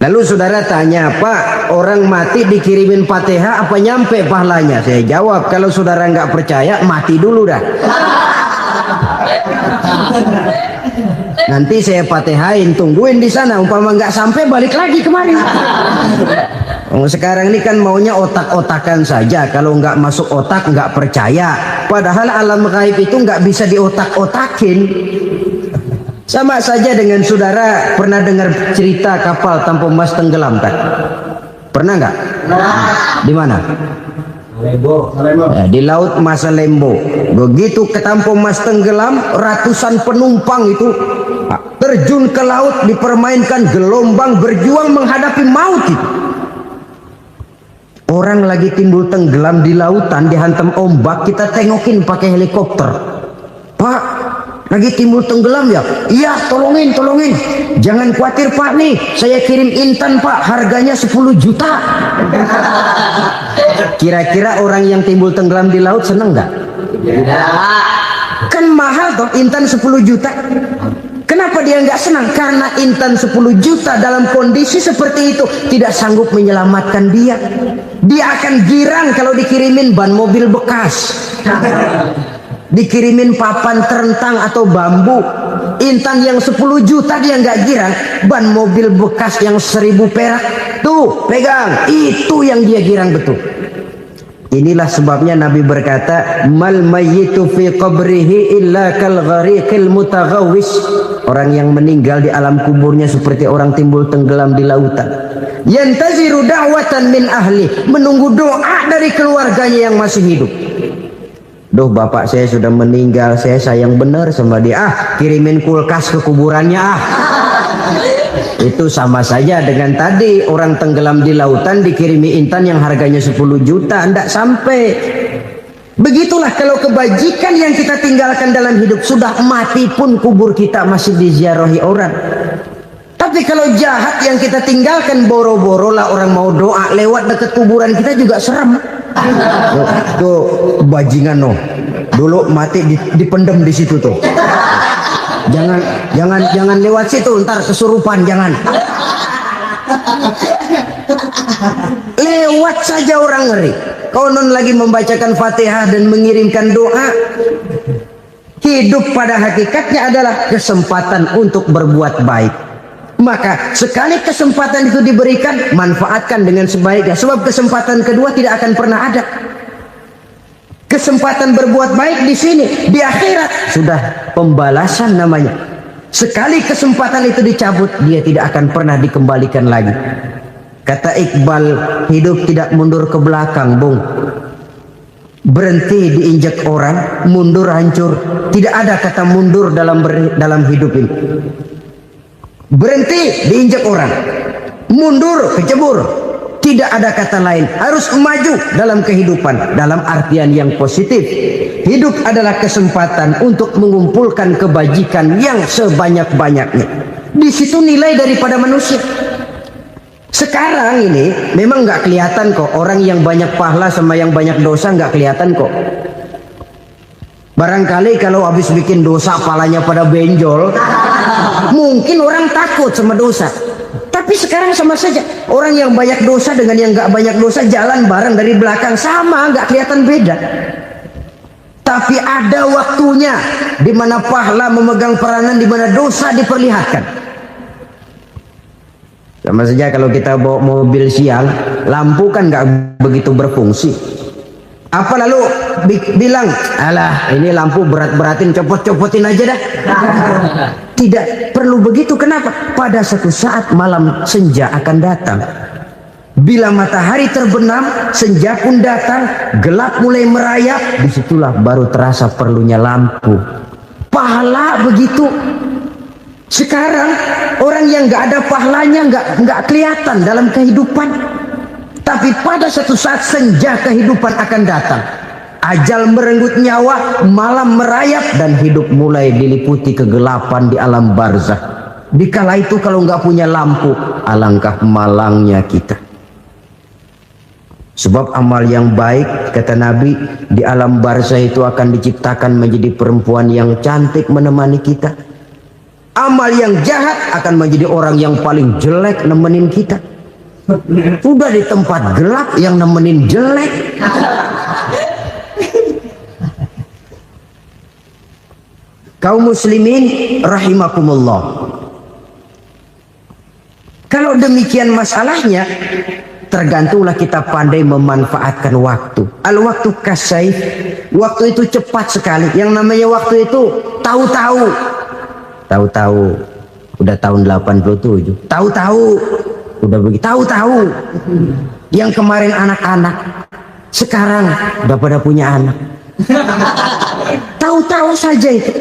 Lalu saudara tanya, Pak, orang mati dikirimin Fatihah apa nyampe pahalanya? Saya jawab, kalau saudara nggak percaya, mati dulu dah. Nanti saya Fatihain, tungguin di sana. Umpama nggak sampai, balik lagi kemari. Sekarang ini kan maunya otak-otakan saja. Kalau nggak masuk otak, nggak percaya. Padahal alam gaib itu nggak bisa diotak-otakin. Sama saja dengan saudara pernah dengar cerita kapal tanpa emas tenggelam kan? Pernah nggak? Di mana? Ya, di laut Masalembo. Begitu ketampo mas tenggelam, ratusan penumpang itu terjun ke laut, dipermainkan gelombang, berjuang menghadapi maut itu. Orang lagi timbul tenggelam di lautan, dihantam ombak, kita tengokin pakai helikopter. Pak, lagi timbul tenggelam ya? Iya, tolongin. Jangan khawatir Pak, nih saya kirim intan Pak, harganya 10 juta. Kira-kira orang yang timbul tenggelam di laut seneng nggak? Kan mahal toh intan 10 juta. Kenapa dia nggak senang? Karena intan 10 juta dalam kondisi seperti itu tidak sanggup menyelamatkan dia. Dia akan girang kalau dikirimin ban mobil bekas, dikirimin papan terentang atau bambu. Intan yang 10 juta dia nggak girang, ban mobil bekas yang 1000 perak tuh pegang, itu yang dia girang betul. Inilah sebabnya Nabi berkata, mal mayyitu fi qabrihi illa kal ghariqil mutaghawwis. Orang yang meninggal di alam kuburnya seperti orang timbul tenggelam di lautan. Yantaziru da'watan min ahli, menunggu doa dari keluarganya yang masih hidup. Duh, bapak saya sudah meninggal, saya sayang benar sama dia. Kirimin kulkas ke kuburannya Itu sama saja dengan tadi orang tenggelam di lautan dikirimi intan yang harganya 10 juta, tidak sampai. Begitulah kalau kebajikan yang kita tinggalkan dalam hidup, sudah mati pun kubur kita masih diziarahi orang. Tapi kalau jahat yang kita tinggalkan, boro-boro lah orang mau doa lewat dekat kuburan kita juga serem. Tuh bajingan no, dulu mati dipendem di situ tuh. Jangan lewat situ, ntar kesurupan, jangan. Lewat saja orang ngeri. Konon lagi membacakan Fatihah dan mengirimkan doa. Hidup pada hakikatnya adalah kesempatan untuk berbuat baik. Maka sekali kesempatan itu diberikan, manfaatkan dengan sebaiknya. Sebab kesempatan kedua tidak akan pernah ada. Kesempatan berbuat baik di sini, di akhirat sudah pembalasan namanya. Sekali kesempatan itu dicabut, dia tidak akan pernah dikembalikan lagi. Kata Iqbal, hidup tidak mundur ke belakang, Bung. Berhenti diinjak orang, mundur hancur. Tidak ada kata mundur dalam hidup ini. Berhenti diinjak orang, mundur kecebur. Tidak ada kata lain, harus maju dalam kehidupan dalam artian yang positif. Hidup adalah kesempatan untuk mengumpulkan kebajikan yang sebanyak-banyaknya. Di situ nilai daripada manusia. Sekarang ini memang nggak kelihatan kok, orang yang banyak pahala sama yang banyak dosa nggak kelihatan kok. Barangkali kalau habis bikin dosa palanya pada benjol, mungkin orang takut sama dosa. Tapi sekarang sama saja, orang yang banyak dosa dengan yang nggak banyak dosa jalan bareng dari belakang, sama, nggak kelihatan beda. Tapi ada waktunya di mana pahala memegang peranan, di mana dosa diperlihatkan. Sama saja kalau kita bawa mobil siang, lampu kan nggak begitu berfungsi. Apa lalu bilang, alah ini lampu berat-beratin, copot-copotin aja dah. Tidak perlu begitu. Kenapa? Pada satu saat malam senja akan datang. Bila matahari terbenam, senja pun datang, gelap mulai merayap, disitulah baru terasa perlunya lampu. Pahala begitu. Sekarang orang yang nggak ada pahalanya nggak kelihatan dalam kehidupan. Tapi pada suatu saat senja kehidupan akan datang. Ajal merenggut nyawa, malam merayap, dan hidup mulai diliputi kegelapan di alam barzakh. Dikala itu kalau nggak punya lampu, alangkah malangnya kita. Sebab amal yang baik, kata Nabi, di alam barzakh itu akan diciptakan menjadi perempuan yang cantik menemani kita. Amal yang jahat akan menjadi orang yang paling jelek nemenin kita. Udah di tempat gelap yang nemenin jelek. Kaum muslimin rahimakumullah. Kalau demikian masalahnya, tergantunglah kita pandai memanfaatkan waktu. Al-waktu kasayf, waktu itu cepat sekali. Yang namanya waktu itu tahu-tahu. Tahu-tahu udah tahun 87. Tahu-tahu udah begitu. Tahu-tahu yang kemarin anak-anak, sekarang udah pada punya anak. Tahu-tahu saja itu.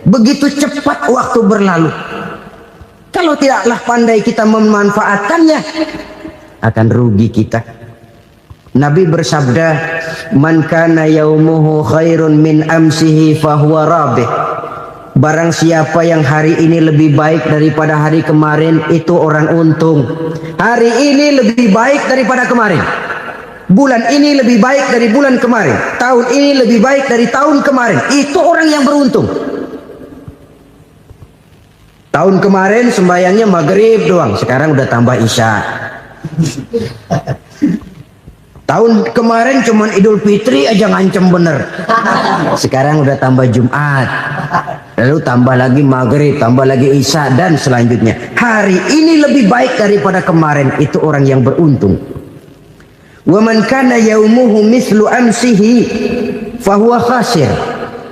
Begitu cepat waktu berlalu. Kalau tidaklah pandai kita memanfaatkannya, akan rugi kita. Nabi bersabda, "Man kana yaumuhu khairun min amsihi fahuwa rabih." Barang siapa yang hari ini lebih baik daripada hari kemarin, itu orang untung. Hari ini lebih baik daripada kemarin. Bulan ini lebih baik dari bulan kemarin. Tahun ini lebih baik dari tahun kemarin. Itu orang yang beruntung. Tahun kemarin sembahyangnya maghrib doang, sekarang udah tambah isya. Tahun kemarin cuman Idul Fitri aja ngancem bener, sekarang udah tambah Jumat, lalu tambah lagi maghrib, tambah lagi isya, dan selanjutnya. Hari ini lebih baik daripada kemarin, itu orang yang beruntung. Wa man kana yaumuhu mislu amsihi fahuwa khasir.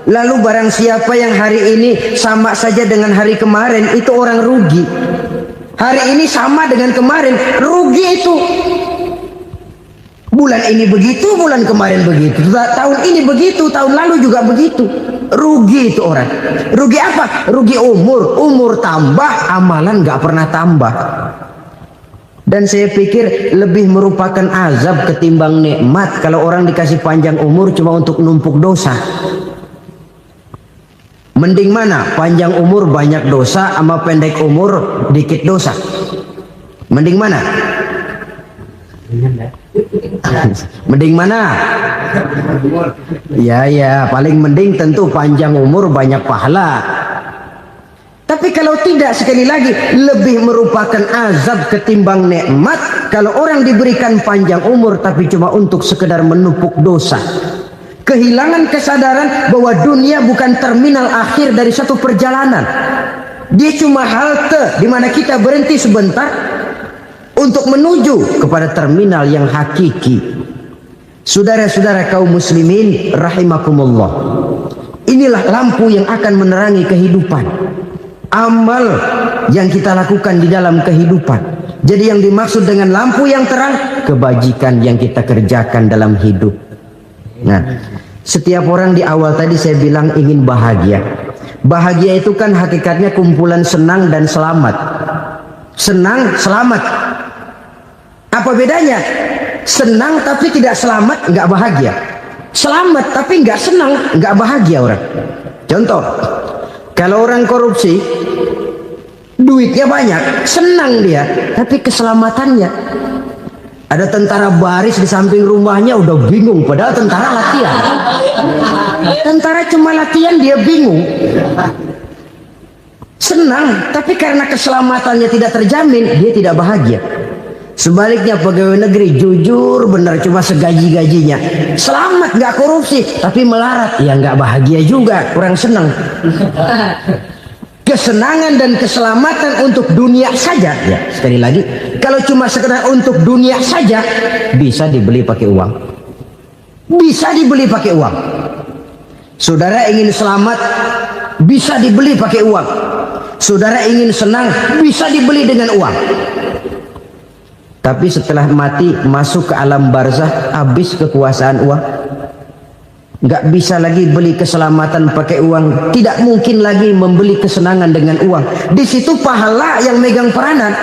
Lalu barang siapa yang hari ini sama saja dengan hari kemarin, itu orang rugi. Hari ini sama dengan kemarin, rugi itu. Bulan ini begitu, bulan kemarin begitu. Tahun ini begitu, tahun lalu juga begitu. Rugi itu orang. Rugi apa? Rugi umur. Umur tambah, amalan gak pernah tambah. Dan saya pikir lebih merupakan azab ketimbang nikmat kalau orang dikasih panjang umur cuma untuk numpuk dosa. Mending mana? Panjang umur banyak dosa sama pendek umur dikit dosa? Mending mana? Mending mana? Ya, paling mending tentu panjang umur banyak pahala. Tapi kalau tidak, sekali lagi, lebih merupakan azab ketimbang nikmat kalau orang diberikan panjang umur tapi cuma untuk sekedar menumpuk dosa. Kehilangan kesadaran bahwa dunia bukan terminal akhir dari satu perjalanan. Dia cuma halte di mana kita berhenti sebentar untuk menuju kepada terminal yang hakiki. Saudara-saudara kaum muslimin rahimakumullah. Inilah lampu yang akan menerangi kehidupan. Amal yang kita lakukan di dalam kehidupan. Jadi yang dimaksud dengan lampu yang terang, kebajikan yang kita kerjakan dalam hidup. Nah, setiap orang di awal tadi saya bilang ingin bahagia. Bahagia itu kan hakikatnya kumpulan senang dan selamat. Senang, selamat. Apa bedanya? Senang tapi tidak selamat, nggak bahagia. Selamat tapi nggak senang, nggak bahagia orang. Contoh, kalau orang korupsi, duitnya banyak, senang dia, tapi keselamatannya. Ada tentara baris di samping rumahnya udah bingung, padahal tentara latihan. Tentara cuma latihan, dia bingung. Senang, tapi karena keselamatannya tidak terjamin, dia tidak bahagia. Sebaliknya pegawai negeri jujur benar, cuma segaji-gajinya. Selamat, nggak korupsi, tapi melarat, ya nggak bahagia juga, kurang senang. Kesenangan dan keselamatan untuk dunia saja, ya sekali lagi, kalau cuma sekedar untuk dunia saja, bisa dibeli pakai uang. Bisa dibeli pakai uang. Saudara ingin selamat, bisa dibeli pakai uang. Saudara ingin senang, bisa dibeli dengan uang. Tapi setelah mati masuk ke alam barzah, habis kekuasaan uang. Nggak bisa lagi beli keselamatan pakai uang. Tidak mungkin lagi membeli kesenangan dengan uang. Di situ pahala yang megang peranan.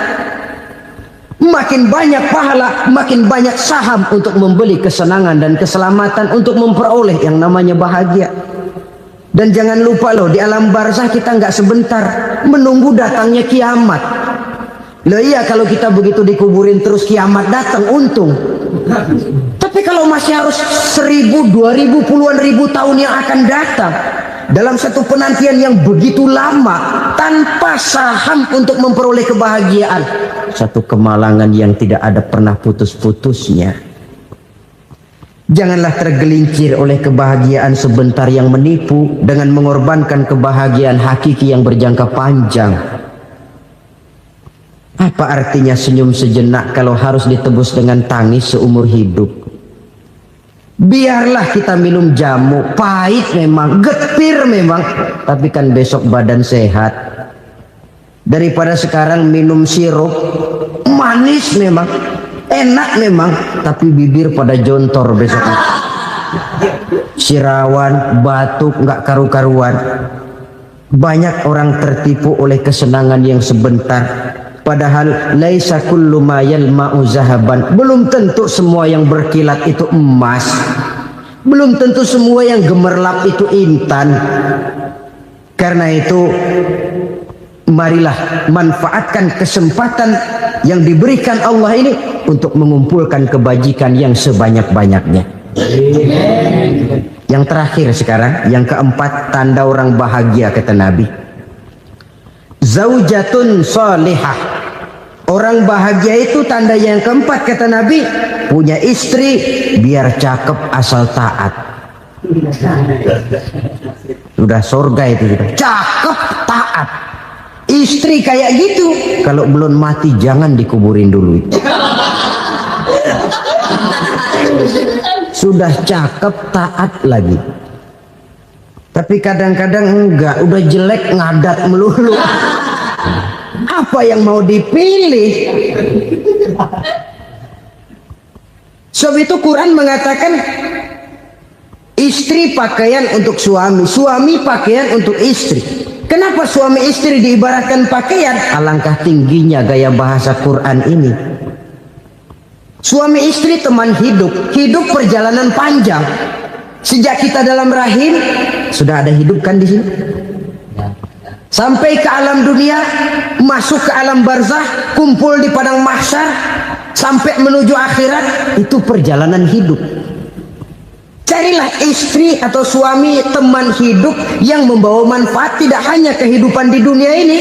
Makin banyak pahala, makin banyak saham untuk membeli kesenangan dan keselamatan, untuk memperoleh yang namanya bahagia. Dan jangan lupa loh, di alam barzah kita nggak sebentar, menunggu datangnya kiamat. Loh iya, kalau kita begitu dikuburin terus kiamat datang, untung. Tapi kalau masih harus 1000, 2000, puluhan ribu tahun yang akan datang, dalam satu penantian yang begitu lama, tanpa saham untuk memperoleh kebahagiaan, satu kemalangan yang tidak ada pernah putus-putusnya. Janganlah tergelincir oleh kebahagiaan sebentar yang menipu dengan mengorbankan kebahagiaan hakiki yang berjangka panjang. Apa artinya senyum sejenak kalau harus ditebus dengan tangis seumur hidup? Biarlah kita minum jamu, pahit memang, getir memang, tapi kan besok badan sehat. Daripada sekarang minum sirup, manis memang, enak memang, tapi bibir pada jontor besoknya. Sirawan, batuk, nggak karu-karuan. Banyak orang tertipu oleh kesenangan yang sebentar. Padahal laisa kullu ma yalma'u zahaban. Belum tentu semua yang berkilat itu emas. Belum tentu semua yang gemerlap itu intan. Karena itu, marilah manfaatkan kesempatan yang diberikan Allah ini untuk mengumpulkan kebajikan yang sebanyak-banyaknya. Yang terakhir sekarang, yang keempat, tanda orang bahagia kata Nabi. Zaujatun salihah. Orang bahagia itu tanda yang keempat kata Nabi, punya istri biar cakep asal taat. Sudah surga itu, cakep taat. Istri kayak gitu, kalau belum mati jangan dikuburin dulu. Sudah cakep taat lagi. Tapi kadang-kadang enggak, udah jelek ngadat melulu. Apa yang mau dipilih? Sebab itu Quran mengatakan istri pakaian untuk suami, suami pakaian untuk istri. Kenapa suami istri diibaratkan pakaian? Alangkah tingginya gaya bahasa Quran ini. Suami istri teman hidup, hidup perjalanan panjang. Sejak kita dalam rahim sudah ada hidup kan di sini. Sampai ke alam dunia, masuk ke alam barzah, kumpul di padang mahsyar, sampai menuju akhirat, itu perjalanan hidup. Carilah istri atau suami, teman hidup yang membawa manfaat tidak hanya kehidupan di dunia ini,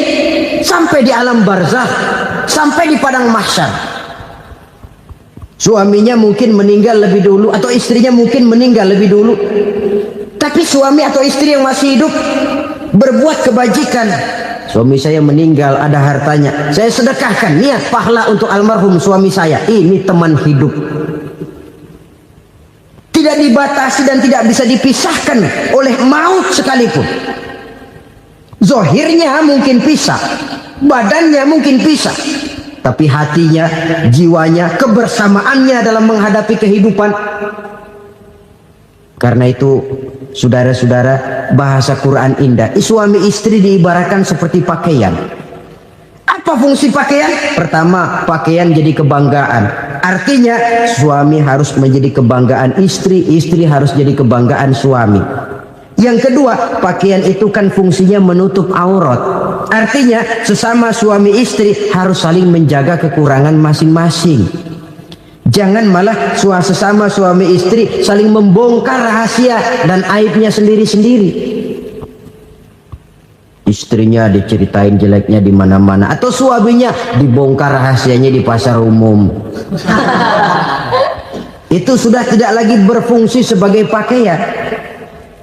sampai di alam barzah, sampai di padang mahsyar. Suaminya mungkin meninggal lebih dulu, atau istrinya mungkin meninggal lebih dulu, tapi suami atau istri yang masih hidup berbuat kebajikan. Suami saya meninggal, ada hartanya, saya sedekahkan, niat pahala untuk almarhum suami saya. Ini teman hidup, tidak dibatasi dan tidak bisa dipisahkan oleh maut sekalipun. Zohirnya mungkin pisah, badannya mungkin pisah, tapi hatinya, jiwanya, kebersamaannya dalam menghadapi kehidupan. Karena itu, saudara-saudara, bahasa Quran indah. Suami istri diibaratkan seperti pakaian. Apa fungsi pakaian? Pertama, pakaian jadi kebanggaan. Artinya, suami harus menjadi kebanggaan istri, istri harus jadi kebanggaan suami. Yang kedua, pakaian itu kan fungsinya menutup aurat. Artinya, sesama suami istri harus saling menjaga kekurangan masing-masing. Jangan malah sesama suami istri saling membongkar rahasia dan aibnya sendiri-sendiri. Istrinya diceritain jeleknya di mana-mana, atau suaminya dibongkar rahasianya di pasar umum. Itu sudah tidak lagi berfungsi sebagai pakaian.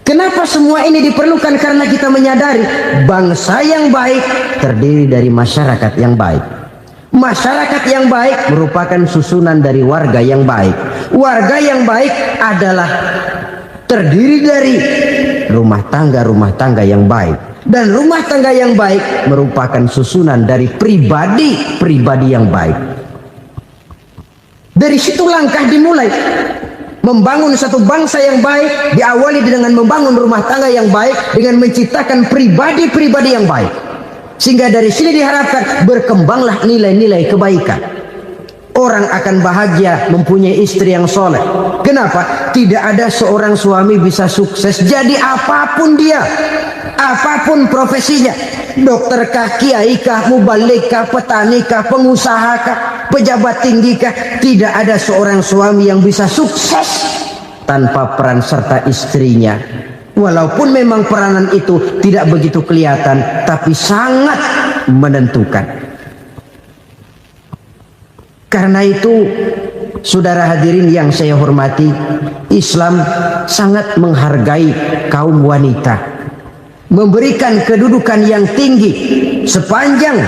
Kenapa semua ini diperlukan? Karena kita menyadari bangsa yang baik terdiri dari masyarakat yang baik. Masyarakat yang baik merupakan susunan dari warga yang baik. Warga yang baik adalah terdiri dari rumah tangga yang baik. Dan rumah tangga yang baik merupakan susunan dari pribadi yang baik. Dari situ langkah dimulai. Membangun satu bangsa yang baik diawali dengan membangun rumah tangga yang baik, dengan menciptakan pribadi-pribadi yang baik. Sehingga dari sini diharapkan berkembanglah nilai-nilai kebaikan. Orang akan bahagia mempunyai istri yang soleh. Kenapa? Tidak ada seorang suami bisa sukses jadi apapun dia, apapun profesinya. Dokter kah, kiai kah, mubalik kah, petani kah, pengusaha kah, pejabat tinggi kah. Tidak ada seorang suami yang bisa sukses tanpa peran serta istrinya. Walaupun memang peranan itu tidak begitu kelihatan, tapi sangat menentukan. Karena itu, saudara hadirin yang saya hormati, Islam sangat menghargai kaum wanita, memberikan kedudukan yang tinggi sepanjang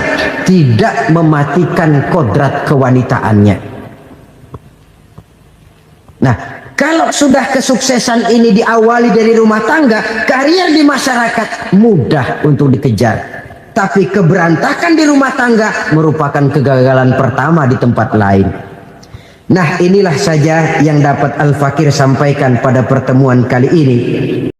tidak mematikan kodrat kewanitaannya. Nah, kalau sudah kesuksesan ini diawali dari rumah tangga, karier di masyarakat mudah untuk dikejar. Tapi keberantakan di rumah tangga merupakan kegagalan pertama di tempat lain. Nah, inilah saja yang dapat Al-Fakir sampaikan pada pertemuan kali ini.